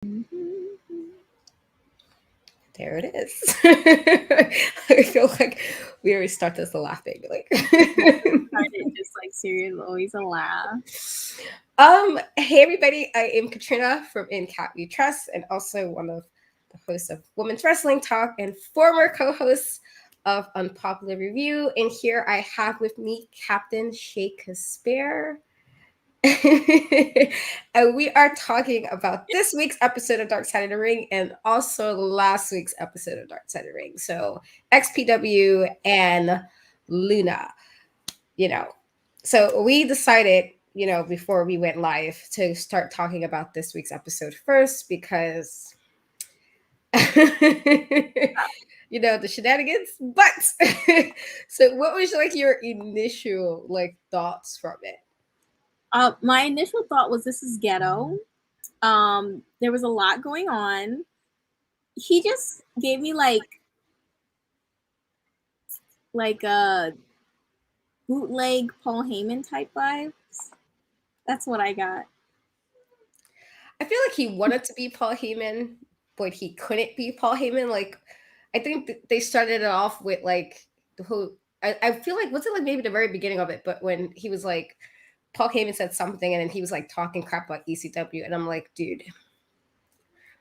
There it is. I feel like we always start this laughing. Like, Just like serious, always a laugh. hey everybody, I am Katrina from In Cat We Trust, and also one of the hosts of Women's Wrestling Talk and former co-hosts of Unpopular Review. And here I have with me Captain Shaykespear. And we are talking about this week's episode of Dark Side of the Ring and also last week's episode of Dark Side of the Ring. So XPW and Luna, you know. So we decided, before we went live to start talking about this week's episode first because the shenanigans. But so what was like your initial thoughts from it? My initial thought was this is ghetto. There was a lot going on. He just gave me like a bootleg Paul Heyman type vibes. That's what I got. I feel like he wanted to be Paul Heyman, but he couldn't be Paul Heyman. Like, I think they started it off with like the whole. I feel like was it like maybe the very beginning of it, but when he was like, Paul Heyman said something, and then he was like talking crap about ECW, and I'm like, dude,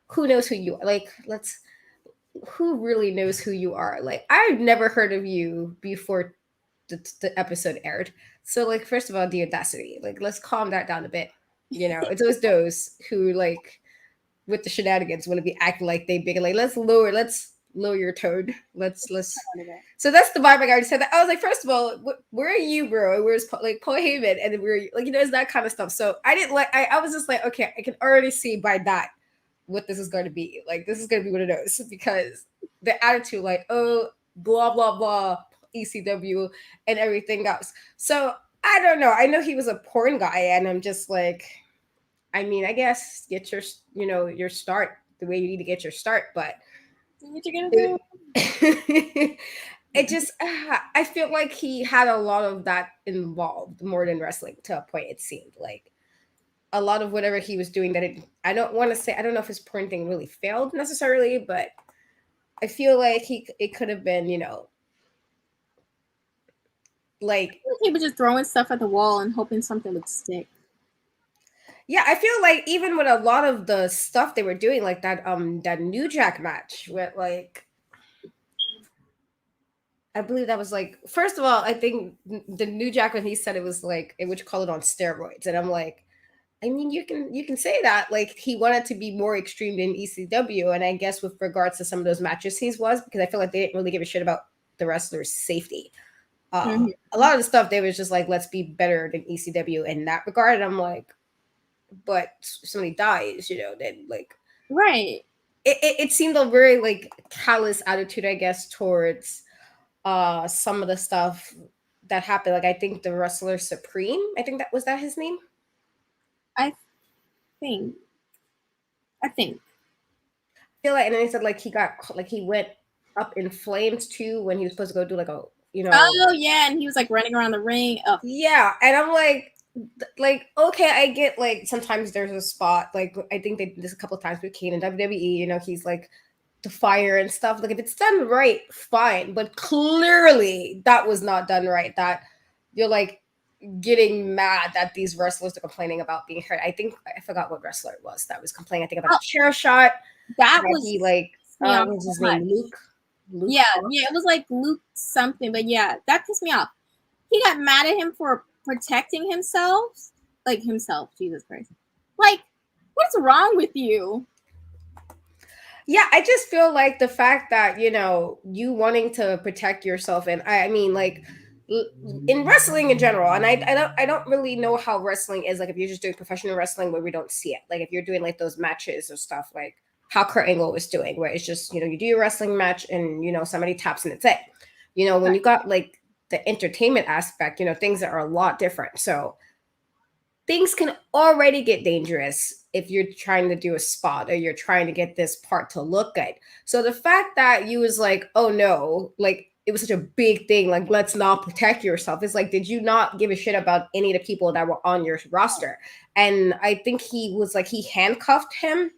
who knows who you are? Like, who really knows who you are? Like, I've never heard of you before the episode aired. So, like, first of all, the audacity. Like, let's calm that down a bit. It's always those who like with the shenanigans want to be acting like they big. Like, let's lower your tone. Let's. So that's the vibe. I already said that. I was like, first of all, where are you, bro? Where's Paul Heyman? And then we're like, it's that kind of stuff. So I didn't like. I was just like, okay, I can already see by that what this is going to be. Like, this is going to be one of those because the attitude, like, oh, blah blah blah, ECW and everything else. So I don't know. I know he was a porn guy, and I'm just like, I mean, I guess get your your start the way you need to get your start, but what you gonna do? It just I feel like he had a lot of that involved more than wrestling to a point. It seemed like a lot of whatever he was doing I don't want to say, I don't know if his porn thing really failed necessarily, but I feel like it could have been, like he was just throwing stuff at the wall and hoping something would stick. Yeah, I feel like even with a lot of the stuff they were doing, like that New Jack match with like, I believe that was like, first of all, I think the New Jack, when he said it was like, it would call it on steroids, and I'm like, I mean, you can say that, like, he wanted to be more extreme than ECW, and I guess with regards to some of those matches he was, because I feel like they didn't really give a shit about the wrestler's safety. A lot of the stuff they was just like, let's be better than ECW in that regard, and I'm like, but if somebody dies, then like, right. It seemed a very like callous attitude, I guess, towards some of the stuff that happened. Like, I think the wrestler Supreme, I think that was that his name. I feel like, and then he said like he went up in flames too when he was supposed to go do like a Oh yeah, and he was like running around the ring. Oh. Yeah, and I'm like okay, I get like sometimes there's a spot, like I think they did this a couple of times with Kane and WWE. He's like the fire and stuff. Like, if it's done right, fine, but clearly that was not done right. That you're like getting mad that these wrestlers are complaining about being hurt. I think I forgot what wrestler it was that was complaining. I think about a chair shot. That was he like what was his name? Luke. Yeah, it was like Luke something, but yeah, that pissed me off. He got mad at him for protecting himself, Jesus Christ. Like, what's wrong with you? Yeah, I just feel like the fact that, you wanting to protect yourself, and I mean, like, in wrestling in general, and I don't really know how wrestling is, like, if you're just doing professional wrestling where we don't see it, like if you're doing like those matches or stuff like how Kurt Angle was doing, where it's just, you do your wrestling match and somebody taps and it's it. When you got like the entertainment aspect, things that are a lot different. So things can already get dangerous if you're trying to do a spot or you're trying to get this part to look good. So the fact that you was like, oh no, like it was such a big thing, like, let's not protect yourself. It's like, did you not give a shit about any of the people that were on your roster? And I think he was like, he handcuffed him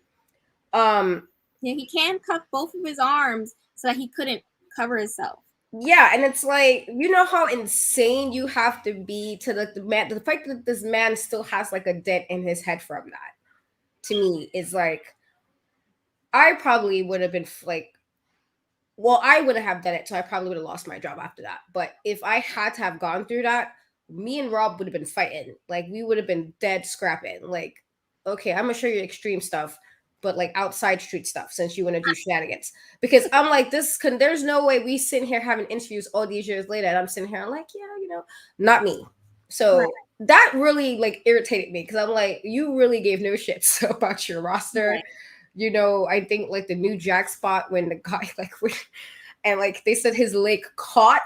Yeah, he handcuffed both of his arms so that he couldn't cover himself. Yeah, and it's like, you know how insane you have to be to the man, the fact that this man still has like a dent in his head from that, to me is like, I probably would have been like, well, I wouldn't have done it, so I probably would have lost my job after that. But if I had to have gone through that, me and Rob would have been fighting. Like we would have been dead scrapping. Like, okay, I'm gonna show you extreme stuff, but like outside street stuff, since you want to do shenanigans. Because I'm like, there's no way we sitting here having interviews all these years later, and I'm sitting here, I'm like, yeah, not me. Right. So that really like irritated me because I'm like, you really gave no shits about your roster. Right. I think like the new Jack spot when the guy like went, and like they said his leg caught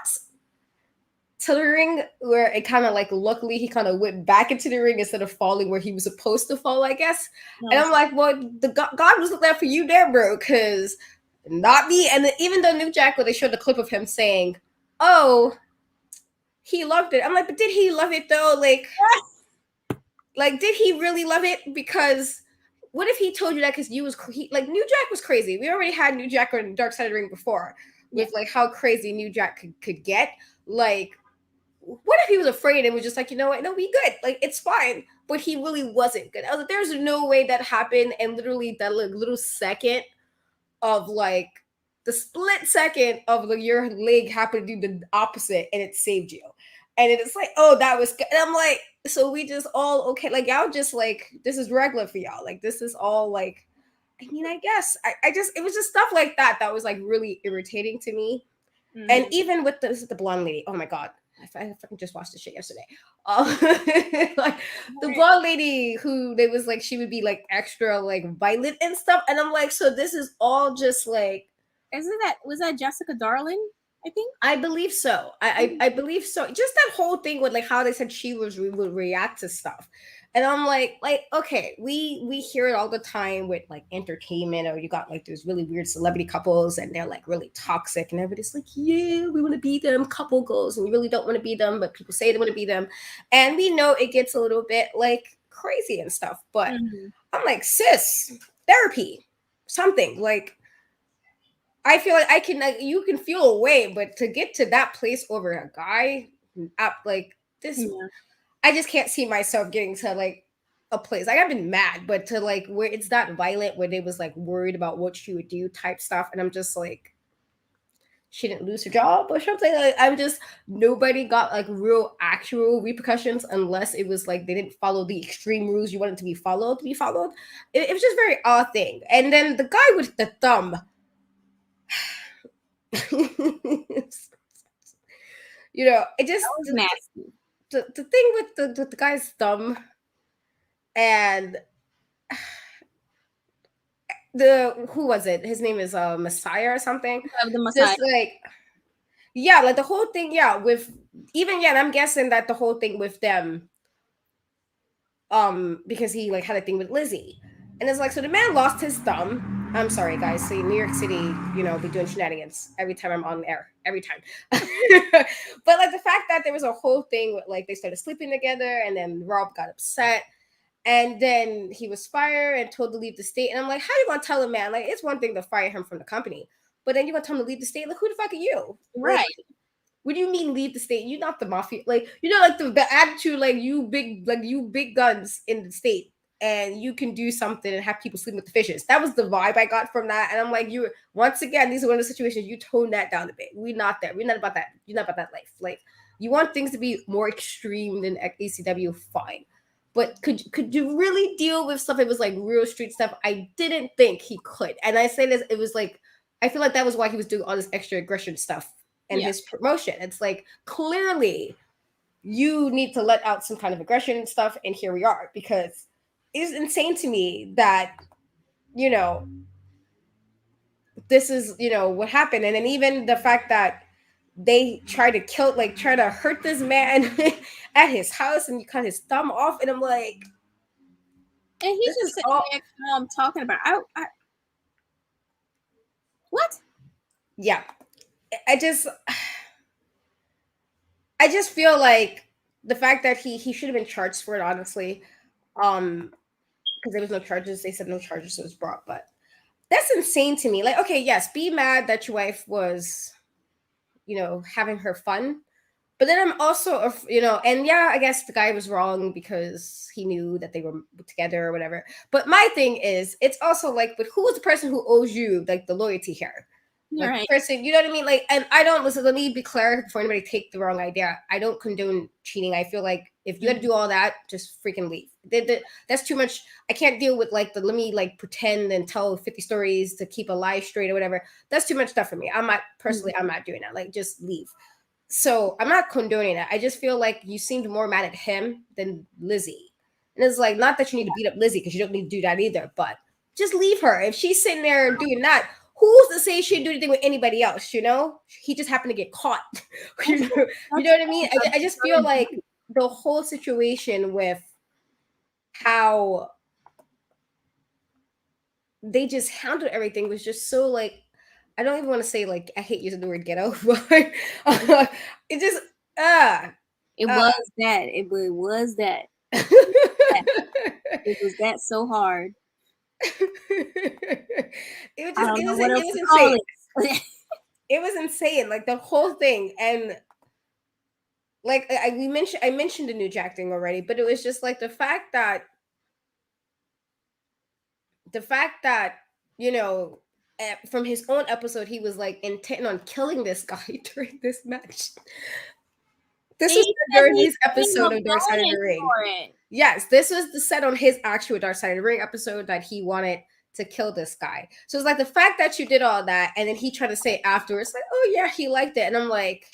to the ring where it kind of like luckily he kind of went back into the ring instead of falling where he was supposed to fall, I guess. And I'm like, well, the God was looking out for you there, bro, because not me. And then even though New Jack, where they showed the clip of him saying, "Oh, he loved it," I'm like, but did he love it though? Like, did he really love it? Because what if he told you that because you was like New Jack was crazy? We already had New Jack on Dark Side of the Ring before with like how crazy New Jack could get. Like, what if he was afraid and was just like, you know what? No, we good. Like, it's fine. But he really wasn't good. I was like, there's no way that happened. And literally that little second of like the split second of your leg happened to do the opposite and it saved you. And it's like, oh, that was good. And I'm like, so we just all okay. Like y'all just like this is regular for y'all. Like this is all like, I mean, I guess I just it was just stuff like that was like really irritating to me. Mm-hmm. And even with the blonde lady, oh my god, I fucking just watched the shit yesterday. Like the blonde lady who they was like she would be like extra like violent and stuff, and I'm like, so this is all just like, was that Jessica Darling? I think I believe so. I believe so. Just that whole thing with like how they said she would react to stuff, and I'm like okay, we hear it all the time with like entertainment, or you got like those really weird celebrity couples and they're like really toxic, and everybody's like, yeah, we want to be them couple goals, and you really don't want to be them, but people say they want to be them, and we know it gets a little bit like crazy and stuff. But I'm like, sis, therapy, something like. I feel like I can like you can feel a way, but to get to that place over a guy, like this, I just can't see myself getting to like a place. Like I've been mad, but to like where it's that violent, where they was like worried about what she would do type stuff, and I'm just like, she didn't lose her job or something. Like I'm just nobody got like real actual repercussions unless it was like they didn't follow the extreme rules you wanted to be followed. It was just very odd thing. And then the guy with the thumb. It just that was nasty. The thing with the guy's thumb and the who was it? His name is Messiah or something. The Messiah. Just like yeah, like the whole thing, yeah, with even yeah, and I'm guessing that the whole thing with them, because he like had a thing with Lizzie. And it's like, so the man lost his thumb. I'm sorry, guys. See, New York City, be doing shenanigans every time I'm on air, every time. But like the fact that there was a whole thing with like they started sleeping together, and then Rob got upset, and then he was fired and told to leave the state. And I'm like, how you gonna tell a man? Like, it's one thing to fire him from the company, but then you gonna tell him to leave the state? Like, who the fuck are you? Right. Like, what do you mean leave the state? You're not the mafia. Like, like the attitude, like you big guns in the state, and you can do something and have people sleep with the fishes. That was the vibe I got from that. And I'm like, you once again, these are one of the situations you tone that down a bit. We're not there. We're not about that. You're not about that life. Like, you want things to be more extreme than ACW, fine. But could you really deal with stuff? It was like real street stuff. I didn't think he could. And I say this, it was like, I feel like that was why he was doing all this extra aggression stuff and his promotion. It's like, clearly you need to let out some kind of aggression and stuff, and here we are. Because it's insane to me that this is what happened. And then even the fact that they try to hurt this man at his house, and you cut his thumb off, and I'm like, and he's just sitting there talking about what? Yeah, I just feel like the fact that he should have been charged for it, honestly, because there was no charges. They said no charges was brought, but that's insane to me. Like, okay, yes, be mad that your wife was, having her fun. But then I'm also, and yeah, I guess the guy was wrong because he knew that they were together or whatever. But my thing is, it's also like, but who is the person who owes you like the loyalty here? You're Like right. the person, you know what I mean? Like, and I don't listen. Let me be clear before anybody take the wrong idea. I don't condone cheating. I feel like if you got to do all that, just freaking leave. That's too much. I can't deal with like the let me like pretend and tell 50 stories to keep a lie straight or whatever. That's too much stuff for me. I'm not personally. I'm not doing that. Like, just leave. So I'm not condoning that. I just feel like you seemed more mad at him than Lizzie. And it's like, not that you need to beat up Lizzie because you don't need to do that either, but just leave her. If she's sitting there doing that, who's to say she didn't do anything with anybody else, you know? He just happened to get caught. You know what I mean? I just feel like the whole situation with how they just handled everything was just so like, I don't even want to say like, I hate using the word ghetto, but it just, uh, It uh, was that. Was that. It was that so hard. I don't know what it else was to call insane. it. It was insane, like the whole thing. And like I mentioned the New Jack thing already, but it was just like the fact that you know from his own episode he was like intent on killing this guy during this match. This And was he said during he his paid him episode a of Dark Side of the bonus Ring. for it. Yes, this was the set on his actual Dark Side of the Ring episode that he wanted to kill this guy. So it's like the fact that you did all that and then he tried to say afterwards, like, oh yeah, he liked it. And I'm like,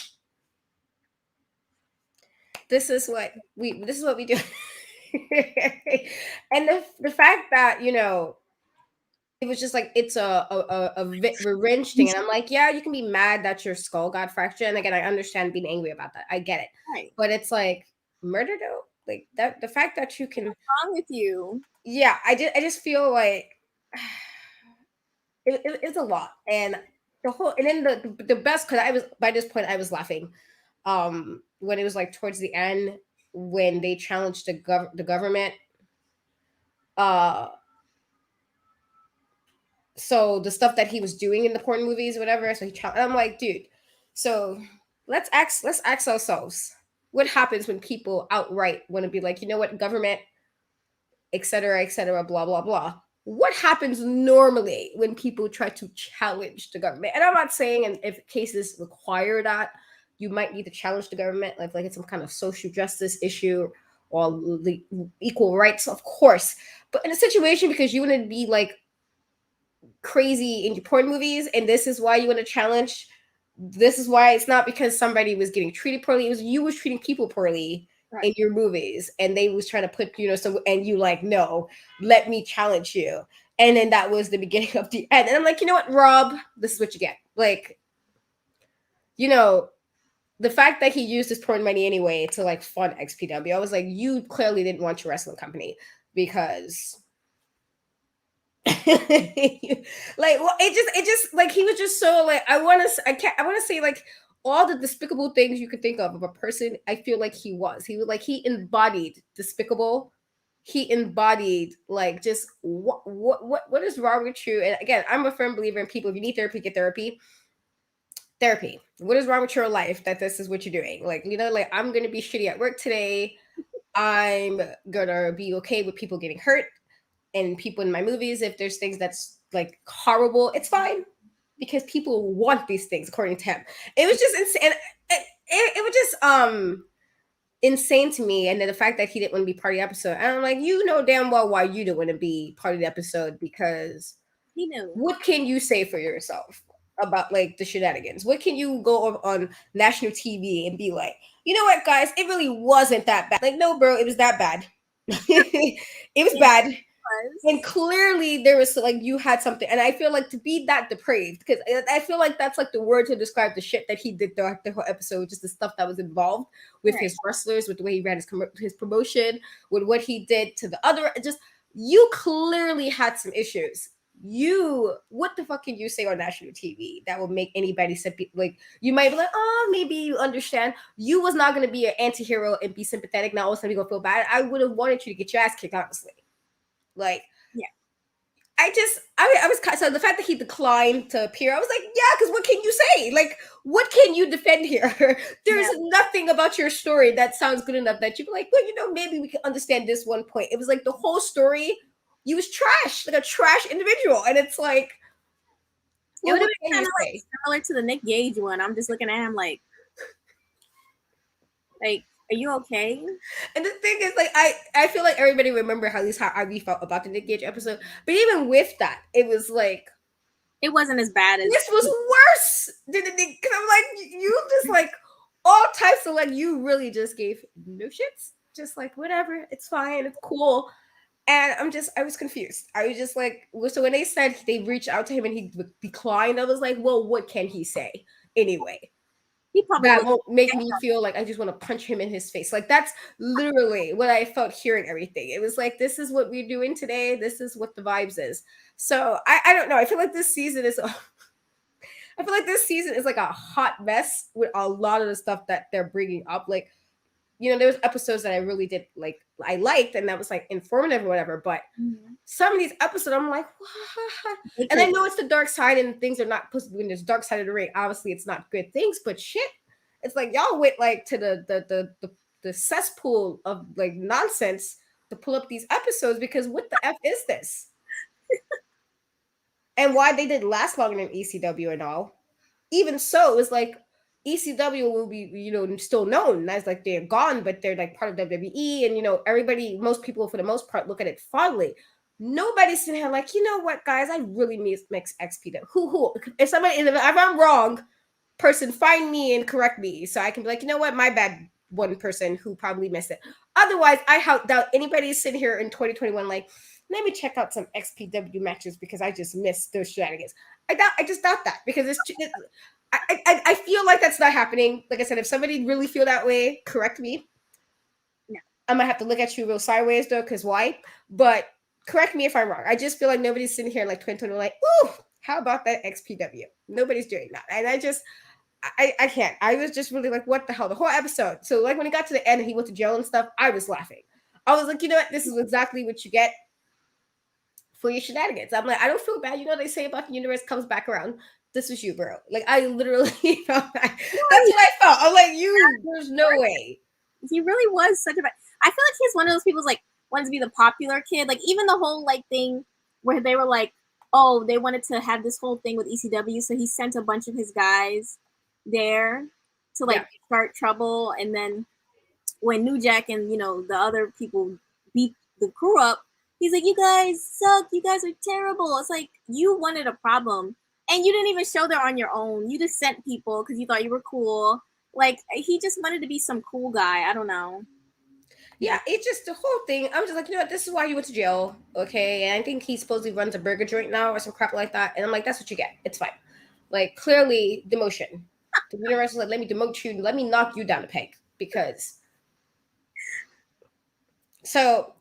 this is what we do. And the fact that, it was just like it's a revenge thing. And I'm like, yeah, you can be mad that your skull got fractured. And again, I understand being angry about that. I get it. Right. But it's like murder though. Like that the fact that you can What's wrong with you? yeah, I just feel like it's a lot. And then the best because I was by this point I was laughing. When it was like towards the end when they challenged the government. Uh so the stuff that he was doing in the porn movies, whatever. So I'm like, dude. So let's ask ourselves, what happens when people outright want to be like, you know what, government, et cetera, blah blah blah. What happens normally when people try to challenge the government? And I'm not saying, and if cases require that, you might need to challenge the government, like it's some kind of social justice issue or the equal rights, of course. But in a situation because you want to be like crazy in your porn movies and this is why you want to challenge, this is why it's not because somebody was getting treated poorly, it was you was treating people poorly Right. in your movies and they was trying to put so and you like, no, let me challenge you. And then that was the beginning of the end. And I'm like, you know what, Rob, this is what you get. Like, you know, the fact that he used his porn money anyway to like fund XPW, I was like, you clearly didn't want your wrestling company because like, well, it just like he was just so like I want to say like all the despicable things you could think of a person. I feel like he was like he embodied despicable. He embodied like just what is wrong with you? And again, I'm a firm believer in people. If you need therapy, get therapy. What is wrong with your life that this is what you're doing? Like, like I'm gonna be shitty at work today. I'm gonna be okay with people getting hurt and people in my movies. If there's things that's like horrible, it's fine because people want these things according to him. It was just insane. It was just insane to me. And then the fact that he didn't want to be part of the episode, and I'm like, you know damn well why you didn't want to be part of the episode, because He knew. what can you say for yourself about like the shenanigans? What can you go on national TV and be like, you know what, guys, it really wasn't that bad? Like, no, bro, it was that bad. It was It bad. was. And clearly there was like you had something. And I feel like to be that depraved, because I feel like that's like the word to describe the shit that he did throughout the whole episode, just the stuff that was involved with Right. his wrestlers, with the way he ran his promotion, with what he did to the other. Just you clearly had some issues. What the fuck can you say on national TV that will make anybody like, you might be like, oh, maybe you understand. You was not going to be an anti-hero and be sympathetic. Now all of a sudden you gonna feel bad. I would have wanted you to get your ass kicked, honestly. Like, Yeah. I was so the fact that he declined to appear, I was like, yeah, because what can you say? Like, what can you defend here? There's Yeah. nothing about your story that sounds good enough that you'd be like, well, maybe we can understand this one point. It was like the whole story, you was trash, like a trash individual, and it's like, It well, would have what been can you kind of like say? similar to the Nick Gage one. I'm just looking at him like, are you okay? And the thing is, like, I feel like everybody remember how at least how we felt about the Nick Gage episode, but even with that, it was like It wasn't as bad as this was worse than the Nick. Because I'm like, you just like all types of like you really just gave no shits, just like whatever, it's fine, it's cool. And I was confused. I was just like, so when they said they reached out to him and he declined, I was like, well, what can he say anyway? he probably That was. won't make me feel like I just want to punch him in his face. Like that's literally what I felt hearing everything. It was like, this is what we're doing today. This is what the vibes is. So I don't know. I feel like this season is I feel like this season is like a hot mess with a lot of the stuff that they're bringing up. Like, there was episodes that I really did like, I liked, and that was like informative or whatever. But Mhm. some of these episodes, I'm like, and I know it's the dark side, and things are not supposed to be when there's dark side of the ring. Obviously, it's not good things, but shit, it's like y'all went like to the cesspool of like nonsense to pull up these episodes because what the f is this? And why they didn't last longer than ECW and all. Even so, it was like ECW will be, still known as like they're gone, but they're like part of WWE, and everybody, most people for the most part, look at it fondly. Nobody's sitting here like, you know what, guys, I really mix XPW. Who? If somebody, if I'm wrong, person, find me and correct me, so I can be like, you know what, my bad. One person who probably missed it. Otherwise, I doubt anybody's sitting here in 2021 like, let me check out some XPW matches because I just missed those shenanigans. I just doubt that because I feel like that's not happening. Like I said, if somebody really feel that way, correct me. No. I might have to look at you real sideways though, because why? But correct me if I'm wrong. I just feel like nobody's sitting here like 2020 like, ooh, how about that XPW? Nobody's doing that. And I can't. I was just really like, what the hell? The whole episode. So like when it got to the end and he went to jail and stuff, I was laughing. I was like, you know what? This is exactly what you get for your shenanigans. I'm like, I don't feel bad. You know what they say about the universe comes back around. This was you, bro. Like I literally felt that. That's what I felt. I'm like, there's no way. He really was such a bad. I feel like he's one of those people like wanted to be the popular kid. Like even the whole like thing where they were like, oh, they wanted to have this whole thing with ECW, so he sent a bunch of his guys there to like start trouble, and then when New Jack and the other people beat the crew up, he's like, "You guys suck. You guys are terrible." It's like you wanted a problem, and you didn't even show there on your own. You just sent people because you thought you were cool. Like he just wanted to be some cool guy. I don't know. Yeah, it's just the whole thing. I'm just like, you know what? This is why you went to jail, okay? And I think he supposedly runs a burger joint now or some crap like that. And I'm like, that's what you get. It's fine. Like clearly, demotion. The universe is like, let me demote you. Let me knock you down a peg because. So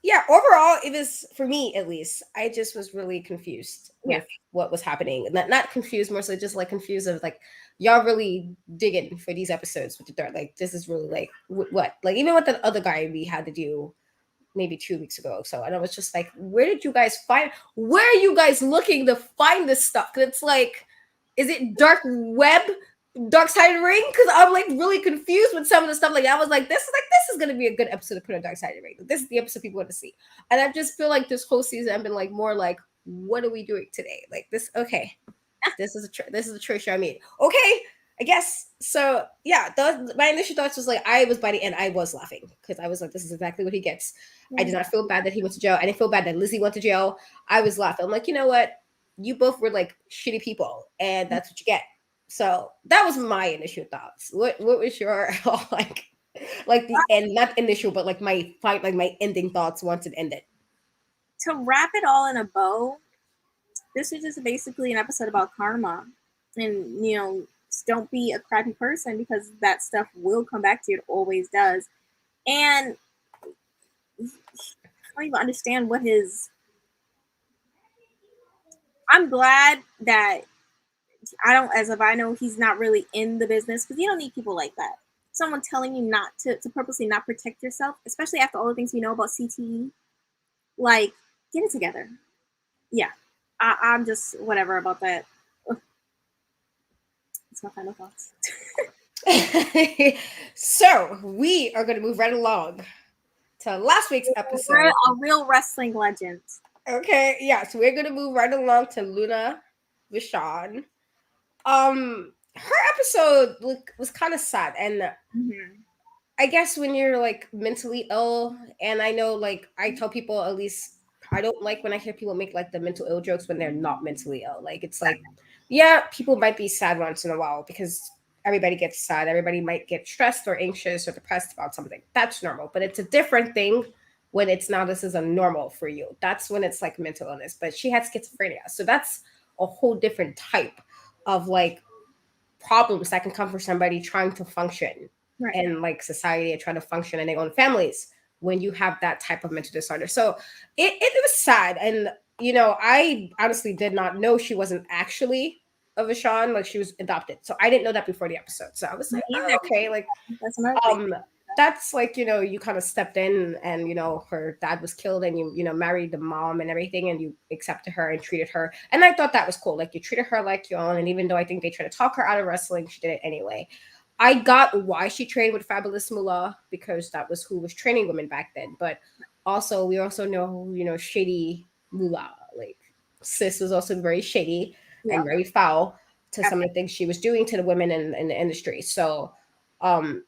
yeah, overall, it was for me at least. I just was really confused Yeah. with what was happening. Not confused, more so just like confused of like y'all really digging for these episodes with the third. Like this is really like what? Like even with the other guy we had to do maybe 2 weeks ago. So and I was just like, where did you guys find? Where are you guys looking to find this stuff? Because it's like, is it dark web? Dark Side of the Ring, because I'm like really confused with some of the stuff. Like I was like, this is gonna be a good episode to put on Dark Side of the Ring. This is the episode people want to see, and I just feel like this whole season I've been like more like, what are we doing today? Like this, okay, this is a choice I made. Okay, I guess so. Yeah, my initial thoughts was like I was by the end I was laughing because I was like, this is exactly what he gets. I did not feel bad that he went to jail. I didn't feel bad that Lizzie went to jail. I was laughing. I'm like, you know what? You both were like shitty people, and that's what you get. So that was my initial thoughts. What was your like the end, not initial, but like my fight, like my ending thoughts once it ended. To wrap it all in a bow, this is just basically an episode about karma, and don't be a crappy person because that stuff will come back to you. It always does, and I don't even understand what his. I'm glad that I know he's not really in the business because you don't need people like that. Someone telling you not to purposely not protect yourself, especially after all the things we know about CTE. Like, get it together. yeah, I'm just whatever about that. That's my final thoughts. So we are going to move right along to last week's episode. A real wrestling legend. Okay, yeah, so we're going to move right along to Luna Vachon. Her episode was kind of sad, and Mm-hmm. I guess when you're like mentally ill, and I know like I tell people, at least I don't like when I hear people make like the mental ill jokes when they're not mentally ill. Like it's like, yeah, people might be sad once in a while because everybody gets sad. Everybody might get stressed or anxious or depressed about something. That's normal, but it's a different thing when it's now this is a normal for you. That's when it's like mental illness. But she had schizophrenia, so that's a whole different type of like problems that can come from somebody trying to function Right. in like society and trying to function in their own families when you have that type of mental disorder. So it was sad. And, you know, I honestly did not know she wasn't actually a Vachon, like she was adopted. So I didn't know that before the episode. So I was Me like, either. oh, okay, like That's another thing. um that's like, you know, you kind of stepped in and, you know, her dad was killed and you know, married the mom and everything and you accepted her and treated her. And I thought that was cool. Like you treated her like your own. And even though I think they tried to talk her out of wrestling, she did it anyway. I got why she trained with Fabulous Moolah because that was who was training women back then. But also, we also know, you know, shady Moolah. Like Sis was also very shady Yeah. and very foul to some of the things she was doing to the women in the industry. So, um,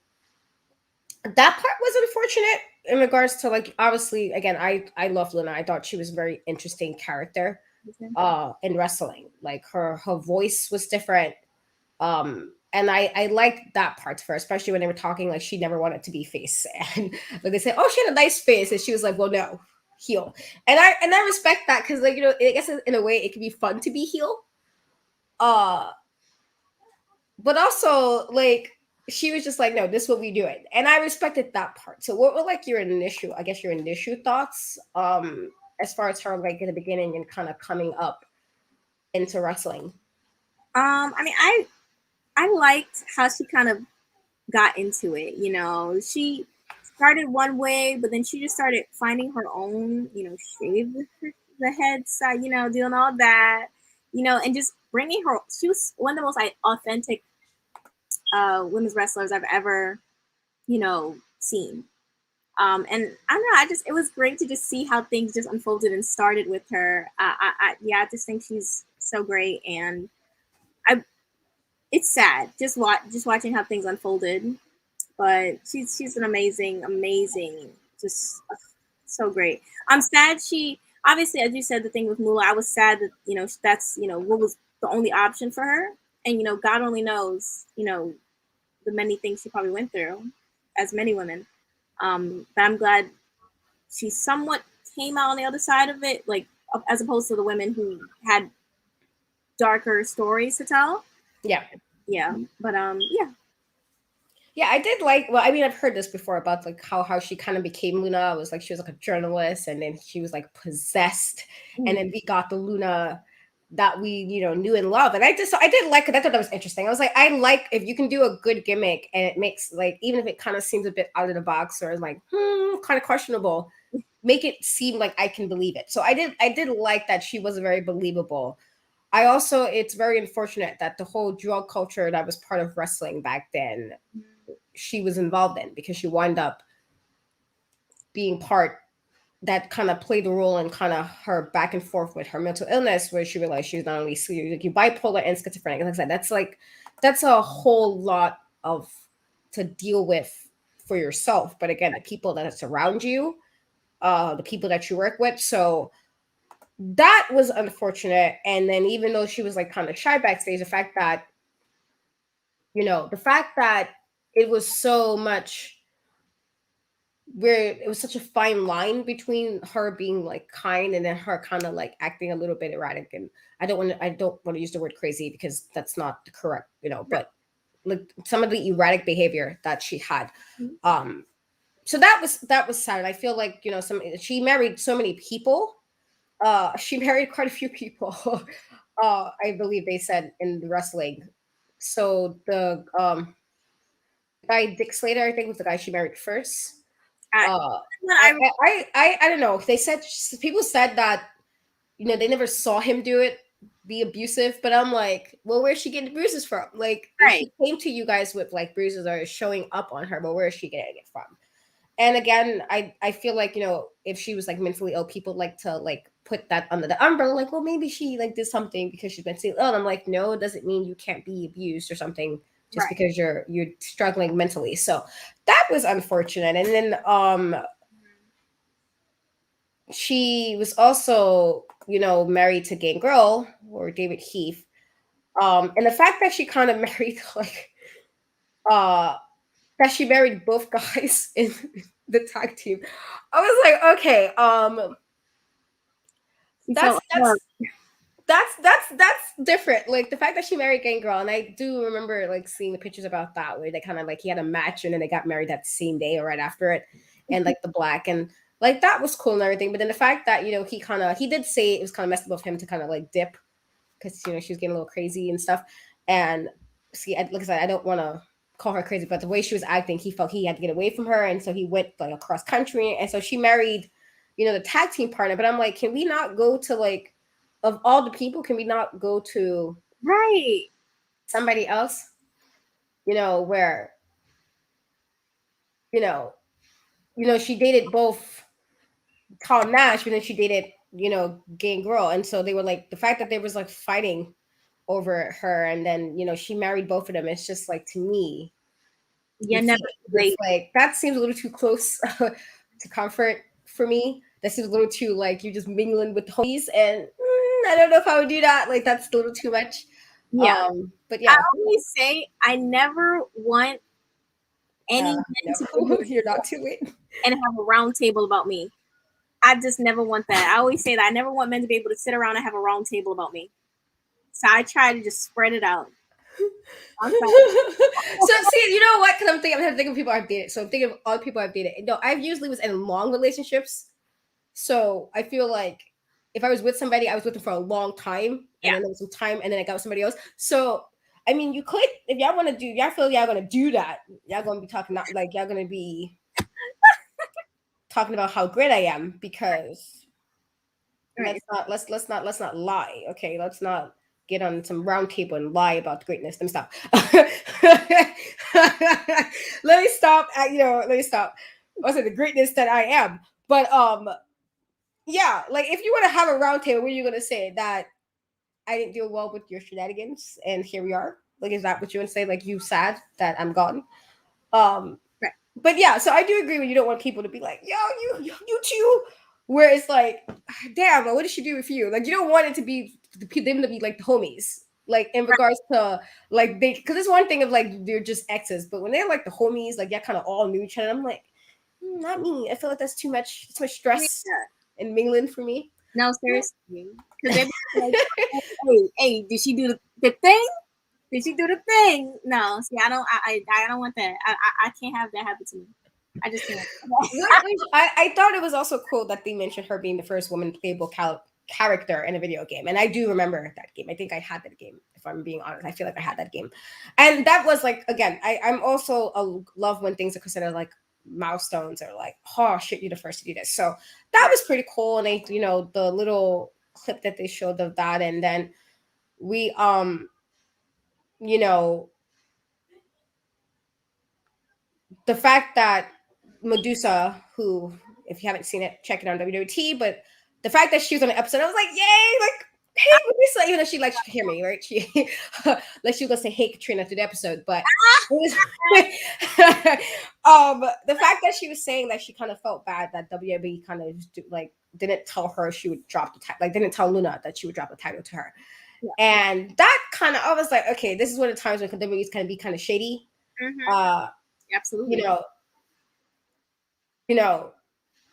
that part was unfortunate in regards to like obviously again I love Luna. I thought she was a very interesting character in wrestling. Like her voice was different. And I liked that part for her, especially when they were talking like she never wanted to be face. And like they said, oh, she had a nice face, and she was like, well, no, heel. And I respect that because like, you know, I guess in a way it can be fun to be heel. Uh but also like she was just like, no, this is what we doing, and I respected that part. So what were like your initial, I guess your initial thoughts, as far as her like in the beginning and kind of coming up into wrestling? I mean, I liked how she kind of got into it. You know, she started one way, but then she just started finding her own, you know, shave the head side, you know, doing all that, you know, and just bringing her. She was one of the most authentic women's wrestlers I've ever, you know, seen. And I don't know, I just it was great to just see how things just unfolded and started with her. Yeah, I just think she's so great, and I it's sad just watching how things unfolded. But she's an amazing, just so great. I'm sad she obviously, as you said, the thing with Mula, I was sad that you know that's you know what was the only option for her, and you know God only knows you know the many things she probably went through, as many women. But I'm glad she somewhat came out on the other side of it, like as opposed to the women who had darker stories to tell. Yeah. Yeah, but yeah. Yeah, I did like. Well, I mean, I've heard this before about like how she kind of became Luna. It was like she was like a journalist, and then she was like possessed, and Mm. then we got the Luna that we knew and love. And I did like it. I thought that was interesting. I was like, I like if you can do a good gimmick and it makes like even if it kind of seems a bit out of the box or like kind of questionable, make it seem like I can believe it. So I did like that she was very believable. I also it's very unfortunate that the whole drug culture that was part of wrestling back then she was involved in because she wound up being part that kind of played a role in kind of her back and forth with her mental illness where she realized she was not only like you bipolar and schizophrenic. Like I said, that's a whole lot of to deal with for yourself. But again, the people that surround you, the people that you work with. So that was unfortunate. And then even though she was like kind of shy backstage, the fact that it was so much where it was such a fine line between her being like kind and then her kind of like acting a little bit erratic. And I don't want to use the word crazy because that's not the correct, but like some of the erratic behavior that she had. um so that was sad. I feel like she married so many people. She married quite a few people. I believe they said in the wrestling. So the guy Dick Slater, I think, was the guy she married first. I, uh when I I I don't know. They said people said that they never saw him do it, be abusive. But I'm like, well, where's she getting bruises from? Like, if Right. she came to you guys with like bruises or showing up on her, but where is she getting it from? And again, I feel like, if she was like mentally ill, people like to like put that under the umbrella, like, well, maybe she like did something because she's mentally ill. And I'm like, no, it doesn't mean you can't be abused or something just Right. because you're struggling mentally. So that was unfortunate. And then she was also, married to Gangrel or David Heath. And the fact that she kind of married like uh that she married both guys in the tag team. I was like, okay, She's that's so that's that's different. Like the fact that she married Gangrel, and I do remember like seeing the pictures about that where they kind of like he had a match and then they got married that same day or right after it, and like the black and like that was cool and everything. But then the fact that he did say it was kind of messed up of him to kind of like dip because she was getting a little crazy and stuff. And see, like I said, I don't want to call her crazy, but the way she was acting, he felt he had to get away from her, and so he went like across country, and so she married, the tag team partner. But I'm like, can we not go to like, of all the people, can we not go to right. somebody else? Where you know, she dated both Tom Nash, but then she dated Gangrel, and so they were like the fact that they was like fighting over her, and then she married both of them. It's just like to me, You never it's late. like that seems a little too close to comfort for me. That seems a little too like you're just mingling with the homies, and I don't know if I would do that. Like that's a little too much. Yeah. But I yeah, always say I never want any men to be able no, to you're not too late. and have a round table about me. I just never want that. I always say that I never want men to be able to sit around and have a round table about me. So I try to just spread it out. I'm So see, you know what? Because I'm thinking of people I've dated. So I'm thinking of all the people I've dated. No, I've usually was in long relationships. So I feel like if I was with somebody, I was with them for a long time, and yeah. then there was some time, and then I got with somebody else. So I mean, you could if y'all want to do, y'all feel y'all gonna do that. Y'all gonna be talking not like y'all gonna be talking about how great I am because Right. let's not lie. Okay, let's not get on some round table and lie about greatness. Let me stop. Let me stop. Let me stop. Also, the greatness that I am. But yeah, like if you want to have a round table, what are you gonna say? That I didn't deal well with your shenanigans, and here we are. Like, is that what you want to say? Like, you sad that I'm gone? Um, Right. but yeah, so I do agree when you don't want people to be like, yo, you too. Where it's like, damn, what did she do with you? Like, you don't want it to be them to be like the homies. Like in Right. regards to like they, because it's one thing of like they're just exes, but when they're like the homies, like yeah, kind of all knew each other. I'm like, not me. I feel like that's too much. Too much stress Yeah. and mingling for me. No, seriously. Because they be like, hey, did she do the thing? Did she do the thing? No, see, I don't want that. I can't have that happen to me. I just can't. I thought it was also cool that they mentioned her being the first woman playable character in a video game, and I do remember that game. I think I had that game. If I'm being honest, I feel like I had that game, and that was like again. I'm also love when things are considered like milestones or like oh shit, you're the first to do this. So that was pretty cool, and the little clip that they showed of that, and then we you know the fact that Medusa, who, if you haven't seen it, check it on WWT, but the fact that she was on the episode, I was like, yay, like, hey, Medusa, even though she likes to hear me, right? She, like, she was gonna say, hey, Katrina, through the episode, but it was, the fact that she was saying that she kind of felt bad that WWE kind of like didn't tell her she would drop the title, like, didn't tell Luna that she would drop the title to her. Yeah. And that kind of, I was like, okay, this is one of the times when WWE's kind of be kind of shady. Mm-hmm. Absolutely. You know, you know,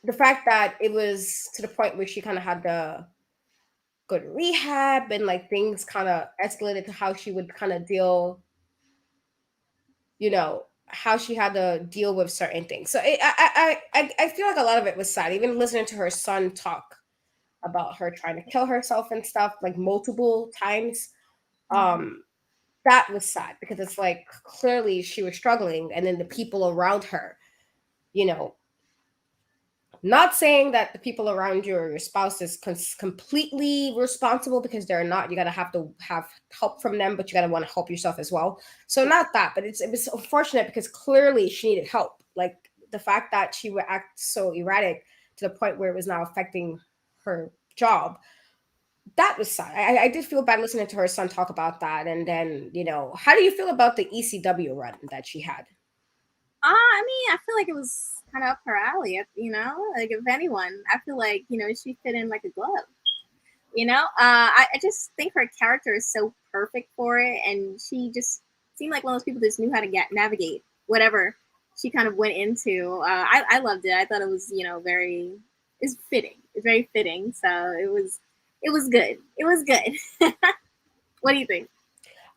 the fact that it was to the point where she kind of had to go to rehab and like things kind of escalated to how she would kind of deal, how she had to deal with certain things. So I feel like a lot of it was sad. Even listening to her son talk about her trying to kill herself and stuff like multiple times, um, that was sad because it's like clearly she was struggling, and then the people around her, you know, Not saying that the people around you or your spouse is completely responsible, because they're not. You gotta have to have help from them, but you gotta want to help yourself as well. So Yeah. not that, but it was unfortunate because clearly she needed help. Like the fact that she would act so erratic to the point where it was now affecting her job. That was sad. I did feel bad listening to her son talk about that. And then, how do you feel about the ECW run that she had? I mean, I feel like it was kind of up her alley. Like if anyone, I feel like she fit in like a glove. I just think her character is so perfect for it, and she just seemed like one of those people that just knew how to navigate whatever she kind of went into. I loved it. I thought it was very it's fitting. It's very fitting. So it was good. It was good. What do you think?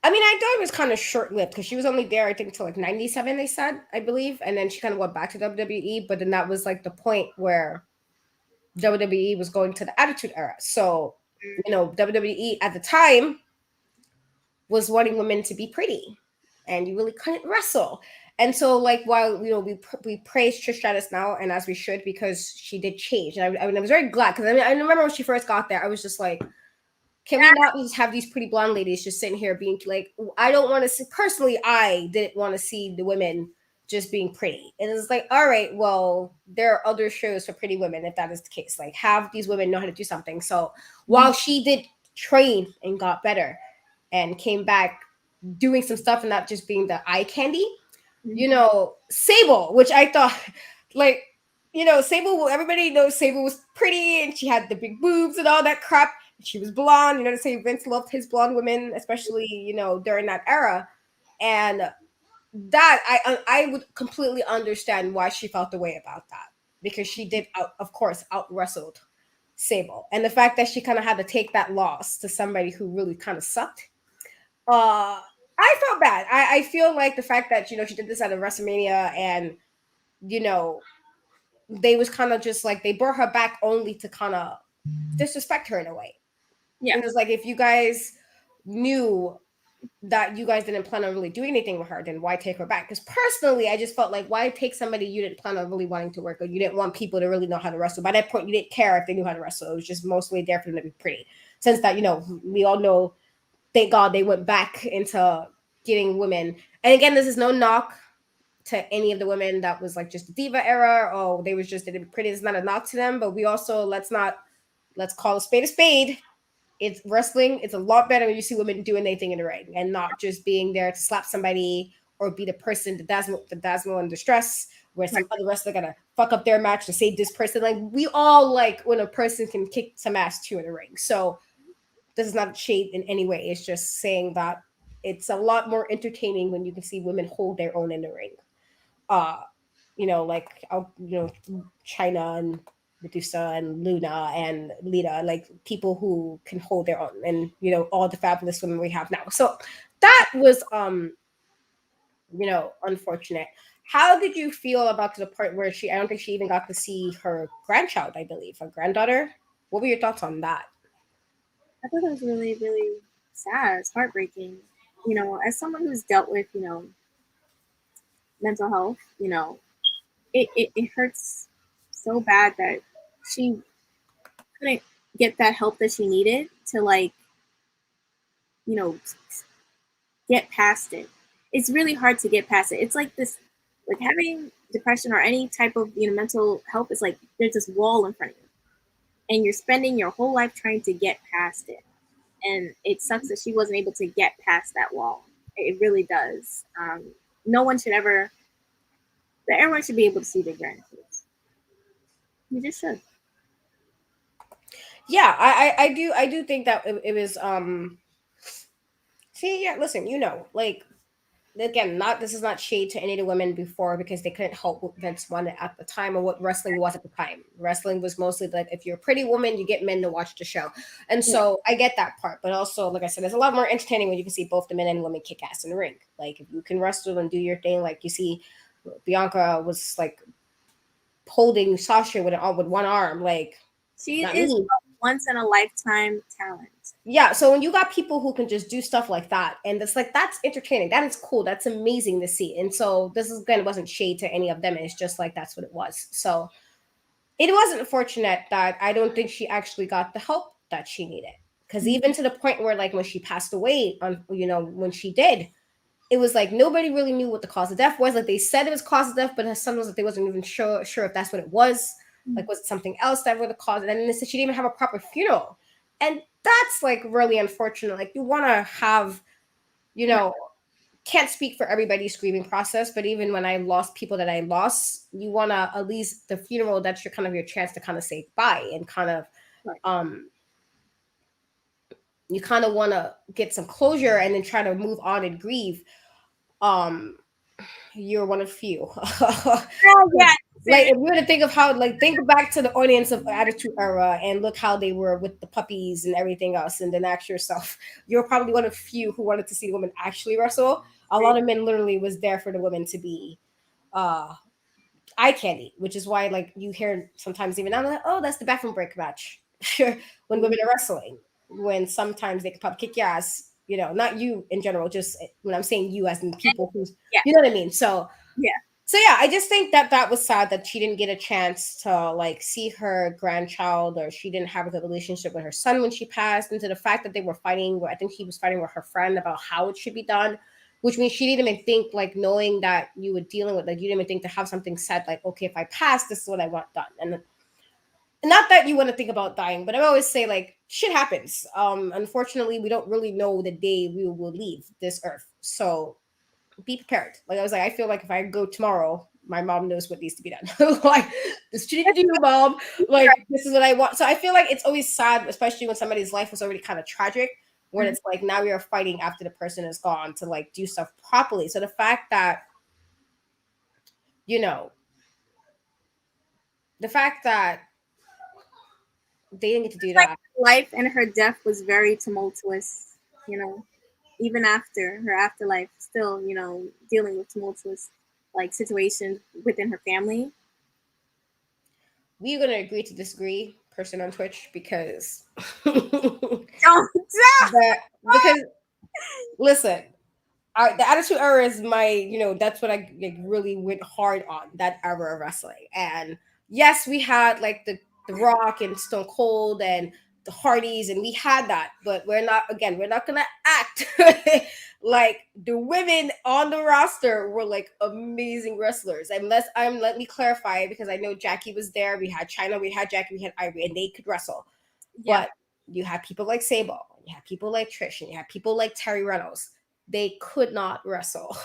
I mean, I thought it was kind of short lived because she was only there, I think, until like 97, they said, I believe. And then she kind of went back to WWE. But then that was like the point where WWE was going to the Attitude Era. So, WWE at the time was wanting women to be pretty, and you really couldn't wrestle. And so, like, while we praise Trish Stratus now, and as we should, because she did change, and I was very glad, because I remember when she first got there, I was just like, can we not just have these pretty blonde ladies just sitting here being like, I don't want to see, personally, I didn't want to see the women just being pretty. And it's like, all right, well, there are other shows for pretty women if that is the case. Like, have these women know how to do something. So while she did train and got better and came back doing some stuff and not just being the eye candy, Sable, which I thought, like, Sable, everybody knows Sable was pretty and she had the big boobs and all that crap. She was blonde, to say Vince loved his blonde women, especially, during that era. And that I would completely understand why she felt the way about that, because she did, of course, out wrestled Sable. And the fact that she kind of had to take that loss to somebody who really kind of sucked, I felt bad. I feel like the fact that she did this at a WrestleMania, and you know they was kind of just like they brought her back only to kind of disrespect her in a way. Yeah. And it's like, if you guys knew that you guys didn't plan on really doing anything with her, then why take her back? Because personally, I just felt like, why take somebody you didn't plan on really wanting to work, or you didn't want people to really know how to wrestle. By that point, you didn't care if they knew how to wrestle. It was just mostly there for them to be pretty. Since that, we all know, thank God they went back into getting women. And again, this is no knock to any of the women that was like just the diva era. Oh, they was just didn't pretty. It's not a knock to them, but we also, let's call a spade a spade. It's wrestling. It's a lot better when you see women doing anything in the ring and not just being there to slap somebody or be the person, the dazzle in distress, where some Right. other wrestler gotta fuck up their match to save this person. Like, we all like when a person can kick some ass too in the ring. So this is not shade in any way. It's just saying that it's a lot more entertaining when you can see women hold their own in the ring. Uh, like, China and Medusa and Luna and Lita, like people who can hold their own, and all the fabulous women we have now. So that was unfortunate. How did you feel about to the part where I don't think she even got to see her grandchild, I believe, her granddaughter? What were your thoughts on that? I thought that was really, really sad. It's heartbreaking. As someone who's dealt with, mental health, it hurts so bad that she couldn't get that help that she needed to, like, you know, get past it. It's really hard to get past it. It's like this, like having depression or any type of, mental health is like there's this wall in front of you and you're spending your whole life trying to get past it. And it sucks that she wasn't able to get past that wall. It really does. No one should ever, everyone should be able to see their grandkids. You just should. Yeah, I do think that it was see, yeah, listen, like, again, not this is not shade to any of the women before, because they couldn't help what Vince wanted at the time, or what wrestling was at the time. Wrestling was mostly like, if you're a pretty woman, you get men to watch the show. And Yeah. so I get that part, but also, like I said, there's a lot more entertaining when you can see both the men and women kick ass in the ring. Like, if you can wrestle and do your thing, like you see Bianca was like holding Sasha with one arm, like, She not is me. a once in a lifetime talent. Yeah, so when you got people who can just do stuff like that, and it's like, that's entertaining, that is cool, that's amazing to see. And so this is, again, it wasn't shade to any of them, it's just like that's what it was. So it was unfortunate that I don't think she actually got the help that she needed. Because even to the point where, like, when she passed away, on when she did, it was like nobody really knew what the cause of death was. Like they said it was cause of death, but her son was like they wasn't even sure if that's what it was. Like was it something else that would have caused it? And then they said she didn't even have a proper funeral, and that's like really unfortunate. Like you want to have, you know, can't speak for everybody's grieving process, but even when I lost people that I lost, you want to at least the funeral. That's your kind of your chance to kind of say bye and kind of Right. you kind of want to get some closure and then try to move on and grieve. Um, you're one of few. Oh, yeah. Like if you were to think of how, like think back to the audience of Attitude Era and look how they were with the puppies and everything else, and then ask yourself, you're probably one of few who wanted to see the women actually wrestle. A lot of men literally was there for the women to be uh eye candy, which is why like you hear sometimes even now like, oh, that's the bathroom break match. When women are wrestling, when sometimes they can pop kick your ass, not you in general, just when I'm saying you as in people who's, Yeah. you know what I mean. So Yeah. yeah, I just think that that was sad that she didn't get a chance to like see her grandchild, or she didn't have a good relationship with her son when she passed. Into the fact that they were fighting, I think he was fighting with her friend about how it should be done, which means she didn't even think, like, knowing that you were dealing with, like, you didn't even think to have something said like, okay, if I pass, this is what I want done. And not that you want to think about dying, but I always say like shit happens. Unfortunately, we don't really know the day we will leave this earth, so be prepared. Like I was like, I feel like if I go tomorrow, my mom knows what needs to be done. Like this is what you need to do, mom. Like this is what I want. So I feel like it's always sad, especially when somebody's life was already kind of tragic, when it's like now you're fighting after the person is gone to like do stuff properly. So the fact that, you know, the fact that they didn't get to do Like that. life and her death was very tumultuous, you know. Even after her afterlife, still, dealing with tumultuous like situations within her family. We're gonna agree to disagree, person on Twitch, because Don't that because listen, the Attitude Era is my, that's what I like really went hard on, that era of wrestling. And yes, we had like the Rock and Stone Cold and the Hardys, and we had that, but we're not gonna act like the women on the roster were like amazing wrestlers. Let me clarify, because I know Jackie was there. We had China, we had Jackie, we had Ivory, and they could wrestle. Yeah. But you had people like Sable, you had people like Trish, and you had people like Terry Reynolds. They could not wrestle.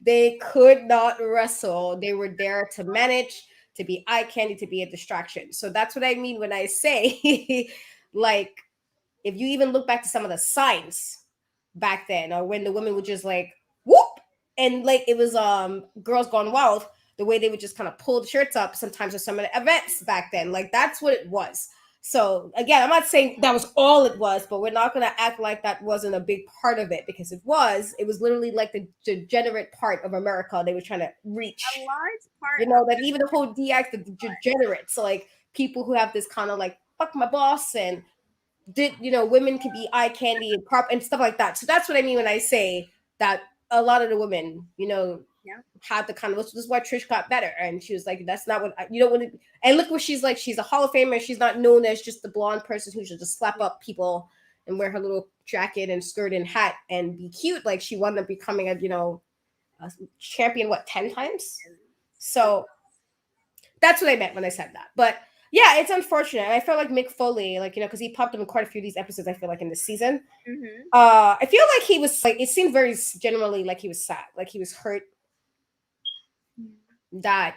They could not wrestle. They were there to manage, to be eye candy, to be a distraction. So that's what I mean when I say, like, if you even look back to some of the signs back then, or when the women would just like whoop, and like it was Girls Gone Wild, the way they would just kind of pull the shirts up sometimes with some of the events back then, like that's what it was. So again, I'm not saying that was all it was, but we're not going to act like that wasn't a big part of it, because it was literally like the degenerate part of America they were trying to reach. A large part That even the whole DX, the degenerates, like people who have this kind of like fuck my boss, and did women can be eye candy and prop and stuff like that. So that's what I mean when I say that a lot of the women, yeah. had the kind of, this is why Trish got better, and she was like, that's not what you don't want to. And look what she's like, she's a Hall of Famer. She's not known as just the blonde person who should just slap up people and wear her little jacket and skirt and hat and be cute. Like she wound up becoming a champion, what, 10 times. So that's what I meant when I said that. But yeah, it's unfortunate. I felt like Mick Foley, like, because he popped up in quite a few of these episodes, I feel like, in this season. Mm-hmm. I feel like he was like, it seemed very generally like he was sad, like he was hurt that,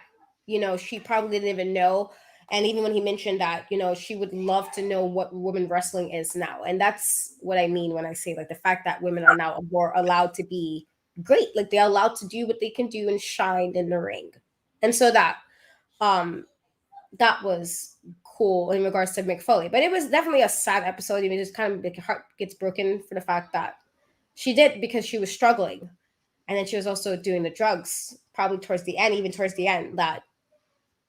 she probably didn't even know. And even when he mentioned that, she would love to know what women wrestling is now. And that's what I mean when I say like the fact that women are now more allowed to be great. Like they're allowed to do what they can do and shine in the ring. And so um that was cool in regards to Mick Foley. But it was definitely a sad episode. I mean, just kind of like your heart gets broken for the fact that she did, because she was struggling. And then she was also doing the drugs, probably towards the end, even towards the end, that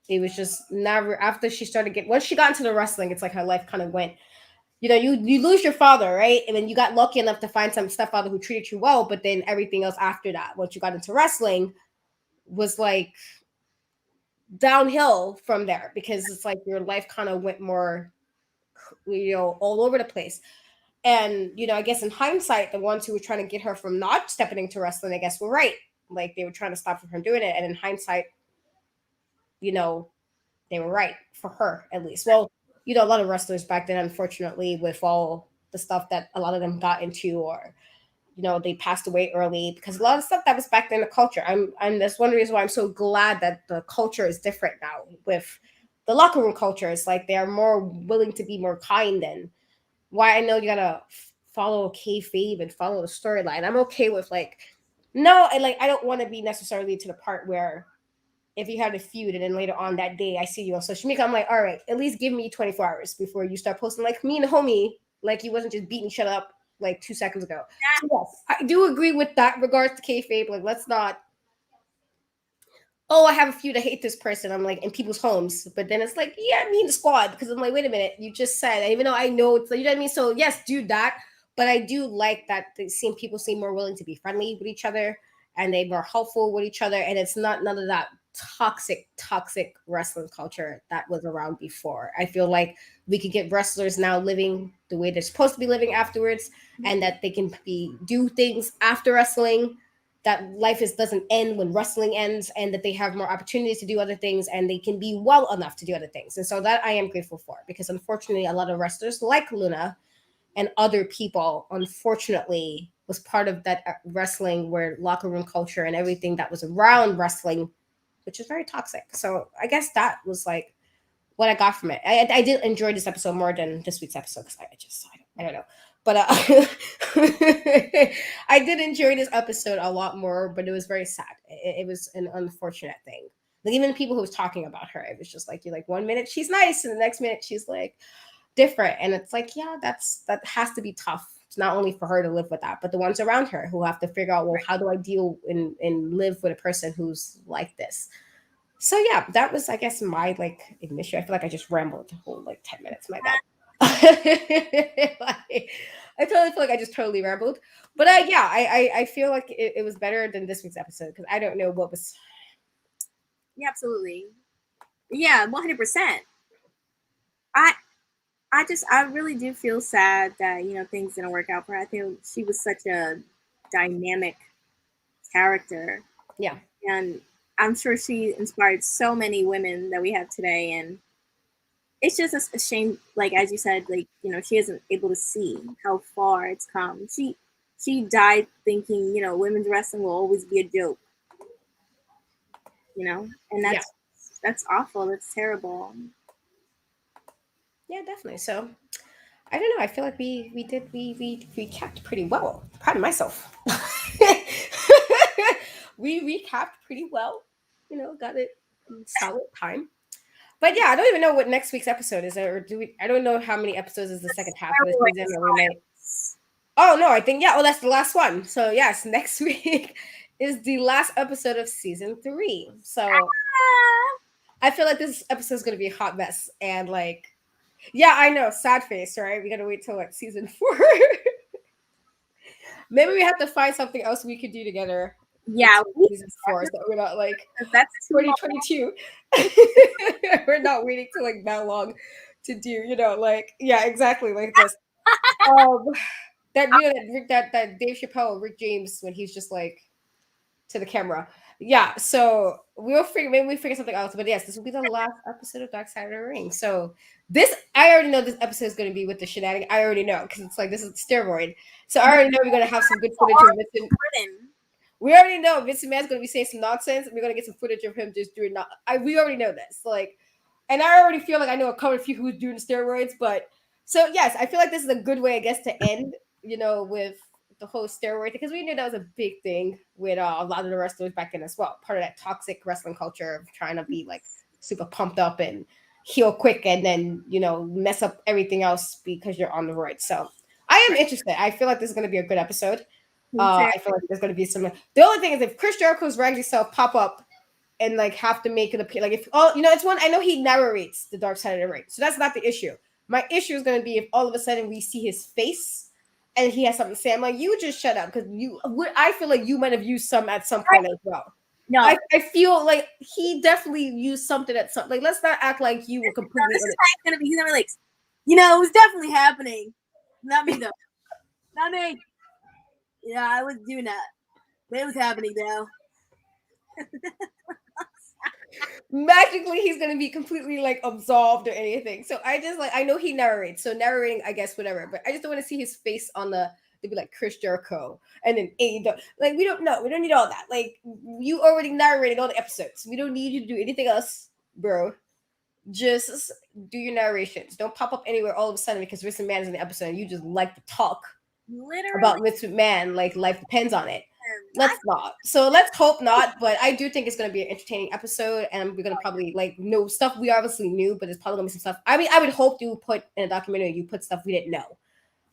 it was just never, after she started getting, once she got into the wrestling, it's like her life kind of went, you lose your father, right? And then you got lucky enough to find some stepfather who treated you well, but then everything else after that, once you got into wrestling, was like downhill from there because it's like your life kind of went more, all over the place. And I guess in hindsight, the ones who were trying to get her from not stepping into wrestling, I guess, were right. Like they were trying to stop her from doing it, and in hindsight, you know, they were right for her at least. Well, a lot of wrestlers back then, unfortunately, with all the stuff that a lot of them got into, or they passed away early because a lot of stuff that was back then the culture. I'm that's one reason why I'm so glad that the culture is different now with the locker room culture. It's like they are more willing to be more kind, and why I know you gotta follow kayfabe and follow the storyline. I'm okay with like no, and like I don't want to be necessarily to the part where if you had a feud and then later on that day I see you on social media, I'm like, all right, at least give me 24 hours before you start posting like me and the homie, like you wasn't just beating shit up like 2 seconds ago. So yes, I do agree with that regards to kayfabe. Like let's not, oh, I have a feud, I hate this person. I'm like in people's homes, but then it's like, yeah, me and the squad, because I'm like, wait a minute, you just said, even though I know it's like, you know what I mean? So yes, do that. But I do like that people seem more willing to be friendly with each other and they more helpful with each other. And it's not none of that toxic wrestling culture that was around before. I feel like we could get wrestlers now living the way they're supposed to be living afterwards, and that they can do things after wrestling, that life doesn't end when wrestling ends, and that they have more opportunities to do other things and they can be well enough to do other things. And so that I am grateful for, because unfortunately a lot of wrestlers like Luna and other people unfortunately was part of that wrestling where locker room culture and everything that was around wrestling, which is very toxic. So I guess that was like what I got from it. I did enjoy this episode more than this week's episode because I don't know. But I did enjoy this episode a lot more, but it was very sad. It was an unfortunate thing. Like even the people who was talking about her, it was just like, you're like 1 minute she's nice and the next minute she's like different. And it's like, yeah, that has to be tough. It's not only for her to live with that, but the ones around her who have to figure out, well, how do I deal and live with a person who's like this? So yeah, that was, I guess, my like initial. I feel like I just rambled the whole like 10 minutes. My bad. Like, I totally feel like I just totally rambled, but yeah, I feel like it was better than this week's episode because I don't know what was. Yeah, absolutely. Yeah, 100%. I I really do feel sad that things didn't work out for her. I think she was such a dynamic character, Yeah, and I'm sure she inspired so many women that we have today. And it's just a shame, like as you said, like she isn't able to see how far it's come. She died thinking women's wrestling will always be a joke. And yeah, that's awful. That's terrible. yeah, definitely. So I don't know. I feel like we recapped pretty well. Proud of myself. We recapped pretty well. Got it in solid time. But yeah, I don't even know what next week's episode is, or do we? I don't know how many episodes is the second half of the season, or we might. Oh no, I think yeah. Oh, that's the last one. So yes, next week is the last episode of season 3. So I feel like this episode is going to be a hot mess, and like, yeah, I know, sad face, right? We got to wait till like season 4. Maybe we have to find something else we could do together Yeah, until season 4, so that we're not like that's too long. 2022. We're not waiting till like that long to do, like yeah, exactly like this. Um, that Dave Chappelle, Rick James, when he's just like to the camera. Yeah, so maybe we figure something else. But yes, this will be the last episode of Dark Side of the Ring. So this, I already know this episode is going to be with the shenanigans. I already know because it's like this is steroid. So I already know we're going to have some good footage of Vincent. We already know Vincent Mann's going to be saying some nonsense. And we're going to get some footage of him just doing not. We already know this. Like, and I already feel like I know a couple of few who's doing steroids. But so yes, I feel like this is a good way, I guess, to end. With the whole steroid, because we knew that was a big thing with a lot of the wrestlers back then as well. Part of that toxic wrestling culture of trying to be like super pumped up and heal quick, and then mess up everything else because you're on the roid. So I am interested. I feel like this is going to be a good episode. I feel like there's going to be some. The only thing is if Chris Jericho's raggedy self pop up and like have to make it appear like if it's one. I know he narrates the Dark Side of the Ring, so that's not the issue. My issue is going to be if all of a sudden we see his face and he has something to say. I'm like, you just shut up, because I feel like you might have used some at some point as well. No, I feel like he definitely used something at some, like, let's not act like you were completely this in is it. how it's gonna be. He's gonna be like, it was definitely happening. Not me though. Not me. Yeah, I was doing that. But it was happening though. Magically he's gonna be completely like absolved or anything. So I just like, I know he narrates, so narrating, I guess, whatever, but I just don't want to see his face on the, to be like Chris Jericho and then AEW. Like, we don't know, we don't need all that. Like, you already narrated all the episodes, we don't need you to do anything else, bro. Just do your narrations. Don't pop up anywhere all of a sudden because Vince McMahon is in the episode and you just like to talk Literally. about Vince McMahon like life depends on it. I Let's not. So let's hope not. But I do think it's going to be an entertaining episode, and we're going to probably like know stuff we obviously knew, but there's probably going to be some stuff. I mean, I would hope you put in a documentary, you put stuff we didn't know.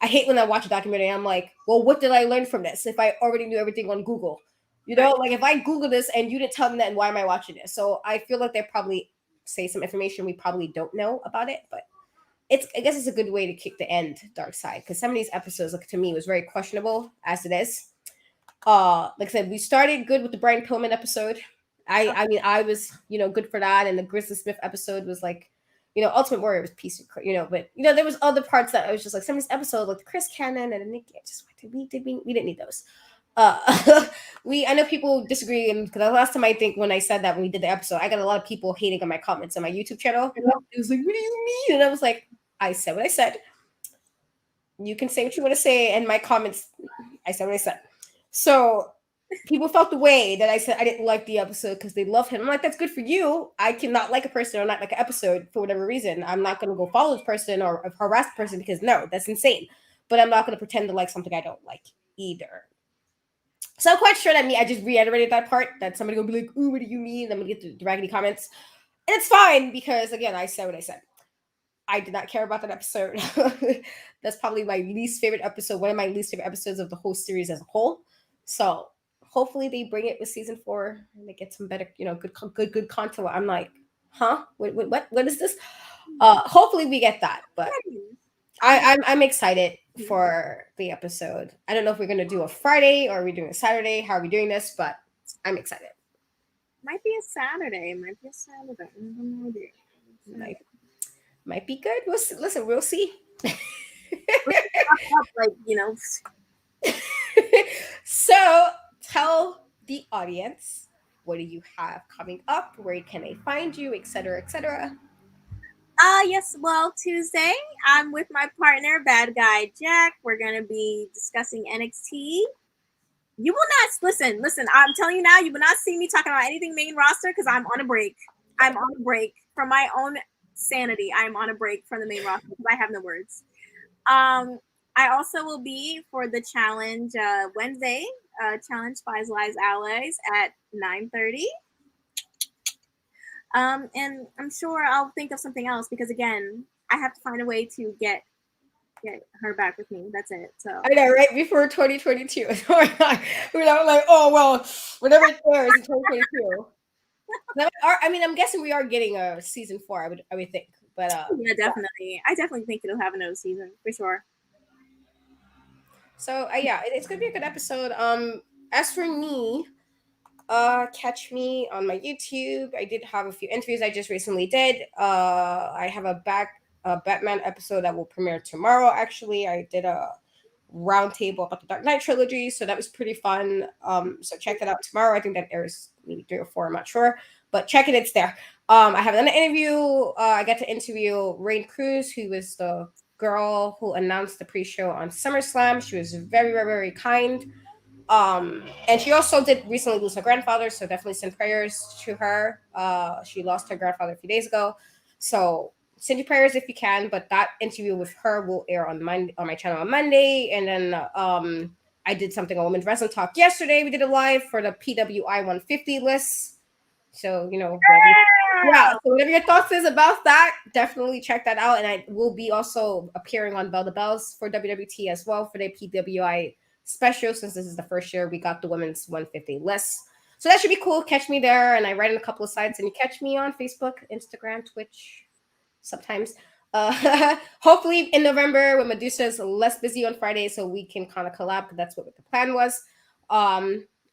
I hate when I watch a documentary and I'm like, well, what did I learn from this? If I already knew everything on Google, you know, right. like if I Google this and you didn't tell me that, and why am I watching this? So I feel like they probably say some information we probably don't know about it, but it's, I guess it's a good way to kick the end dark side, because some of these episodes, like, to me, was very questionable as it is. Like I said, we started good with the Brian Pillman episode. I mean, I was, good for that, and the Grizzly Smith episode was like, Ultimate Warrior was piece of but there was other parts that I was just like, some of these episodes, like the Chris Cannon and the Nikki, just we didn't need those. I know people disagree, and because the last time, I think when I said that, when we did the episode, I got a lot of people hating on my comments on my YouTube channel. It was like, what do you mean? And I was like, I said what I said. You can say what you want to say, and my comments, I said what I said. So people felt the way that I said I didn't like the episode because they love him. I'm like, that's good for you. I cannot like a person or not like an episode for whatever reason. I'm not going to go follow this person or harass the person, because no, that's insane. But I'm not going to pretend to like something I don't like either. So I'm quite sure that I just reiterated that part, that somebody will be like, ooh, what do you mean? I'm going to get the raggedy comments. And it's fine, because again, I said what I said. I did not care about that episode. That's probably my least favorite episode, one of my least favorite episodes of the whole series as a whole. So hopefully they bring it with season 4 and they get some better, good content. I'm like, huh? What is this? Hopefully we get that, but I'm excited for the episode. I don't know if we're gonna do a Friday or are we doing a Saturday. How are we doing this? But I'm excited. Might be a Saturday. Might be a Saturday. I have no idea. Might be good. We'll see. Listen, we'll see. Like, So tell the audience, what do you have coming up? Where can they find you, etc., etc.? Yes. Well, Tuesday, I'm with my partner, Bad Guy Jack. We're gonna be discussing NXT. You will not listen. I'm telling you now, you will not see me talking about anything main roster because I'm on a break. I'm on a break from my own sanity. I'm on a break from the main roster because I have no words. I also will be for the challenge Wednesday. Challenge Spies Lies Allies at 9:30. And I'm sure I'll think of something else because again, I have to find a way to get her back with me. That's it. So I know, right before 2022. We're not like, oh well, whatever it airs in 2022. I mean, I'm guessing we are getting a season 4. I would think, but yeah, definitely. I definitely think it'll have another season for sure. So yeah, it's gonna be a good episode. As for me, catch me on my YouTube. I did have a few interviews I just recently did. I have a Batman episode that will premiere tomorrow. Actually, I did a roundtable about the Dark Knight trilogy, so that was pretty fun. So check that out tomorrow. I think that airs maybe 3 or 4. I'm not sure, but check it. It's there. I have another interview. I got to interview Rain Cruz, who was the girl who announced the pre-show on SummerSlam. She was very, very, very kind. And she also did recently lose her grandfather, so definitely send prayers to her. She lost her grandfather a few days ago, so send your prayers if you can. But that interview with her will air on Monday on my channel on Monday, and then I did something on Women's Wrestling Talk yesterday. We did a live for the PWI 150 list, so so whatever your thoughts is about that, definitely check that out. And I will be also appearing on Bell to Bells for WWT as well for the PWI special, since this is the first year we got the women's 150 list. So that should be cool. Catch me there, and I write in a couple of sites, and you catch me on Facebook, Instagram, Twitch, sometimes. Hopefully in November when Medusa is less busy on Friday, so we can kind of collab, because that's what the plan was.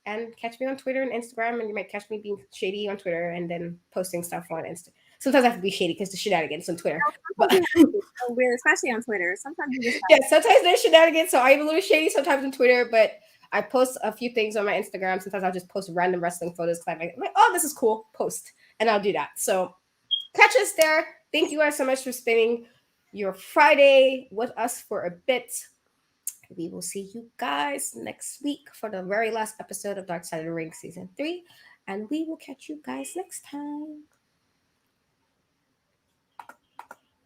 and catch me on Twitter and Instagram, and you might catch me being shady on Twitter and then posting stuff on Insta. Sometimes I have to be shady because the shenanigans on Twitter. But Sometimes you have to be so weird, especially on Twitter. Sometimes you just yeah, sometimes there's shenanigans, so I'm a little shady sometimes on Twitter, but I post a few things on my Instagram. Sometimes I'll just post random wrestling photos because I'm like, oh, this is cool, post. And I'll do that. So catch us there. Thank you guys so much for spending your Friday with us for a bit. We will see you guys next week for the very last episode of Dark Side of the Ring Season 3. And we will catch you guys next time.